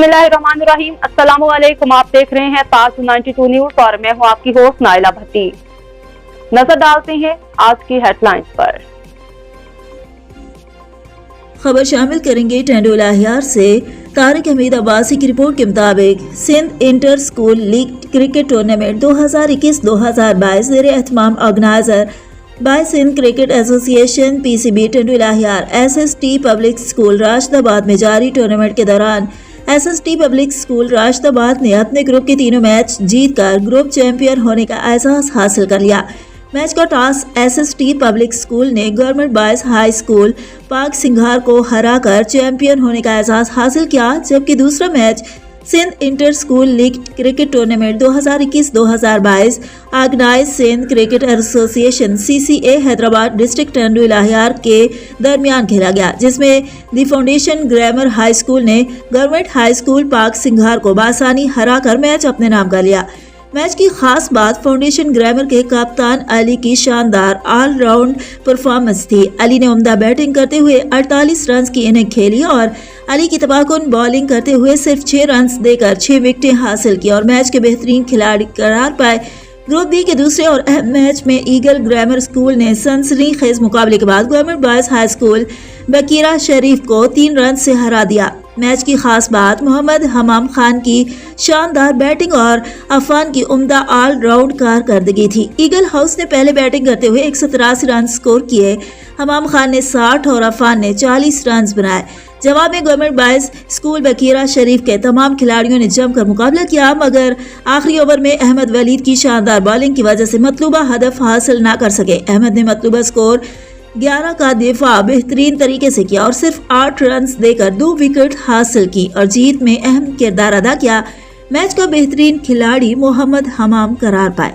बिस्मिल्लाहिर्रहमानिर्रहीम। अस्सलाम वालेकुम। आप देख रहे हैं ताज 92 न्यूज और मैं हूं आपकी होस्ट नाइला भट्टी। नजर डालते हैं आज की हेडलाइंस पर। खबर शामिल करेंगे टंडोलाहियार से। तारिक हमीद अब्बासी की रिपोर्ट के मुताबिक Sindh inter school league cricket tournament 2021-2022 ज़ेर एहतमाम organiser by Sindh cricket association PCB Tando Allahyar SST public school Rashidabad में जारी टूर्नामेंट के दौरान एसएसटी पब्लिक स्कूल राशिदाबाद ने अपने ग्रुप के तीनों मैच जीतकर ग्रुप चैंपियन होने का एहसास हासिल कर लिया। मैच का टॉस एसएसटी पब्लिक स्कूल ने government boys high school Pak Singhar को हराकर चैंपियन होने का एहसास हासिल किया, जबकि दूसरा match Sindh inter school league cricket tournament 2021-2022 organise Sindh cricket association CCA Hyderabad district Tando Allahyar के दरमियान खेला गया, जिसमें the foundation grammar high school ने government high school Pak Singhar को बासानी हराकर मैच अपने नाम कर लिया। मैच की खास बात फाउंडेशन ग्रामर के कप्तान अली की शानदार ऑलराउंड परफॉर्मेंस थी। अली ने उम्दा बैटिंग करते हुए 48 रन की इनिंग खेली और अली की तबाहकुन बॉलिंग करते हुए सिर्फ 6 रन देकर 6 विकेटें हासिल की और मैच के बेहतरीन खिलाड़ी करार पाए। ग्रुप बी के दूसरे और अहम मैच में ईगल ग्रामर स्कूल ने सनसनीखेज मुकाबले के बाद गवर्नमेंट बॉयज हाई स्कूल बकीरा शरीफ को 3 रन से हरा दिया। मैच की खास बात मोहम्मद हमाम खान की शानदार बैटिंग और अफान की उम्दा ऑल राउंड कारकर्दगी थी। ईगल हाउस ने पहले बैटिंग करते हुए 183 रन स्कोर किए। हमाम खान ने 60 और अफान ने 40 रन बनाए। जवाब में गवर्नमेंट बॉयज स्कूल बकीरा शरीफ के तमाम खिलाड़ियों ने जमकर मुकाबला किया, मगर आखिरी ओवर में अहमद वलीद की शानदार बॉलिंग की वजह से मतलूबा हदफ हासिल न कर सके। अहमद ने मतलूबा स्कोर 11 का दिफा बेहतरीन तरीके से किया और सिर्फ 8 रन देकर 2 विकेट हासिल की और जीत में अहम किरदार अदा किया। मैच का बेहतरीन खिलाड़ी मोहम्मद हमाम करार पाए।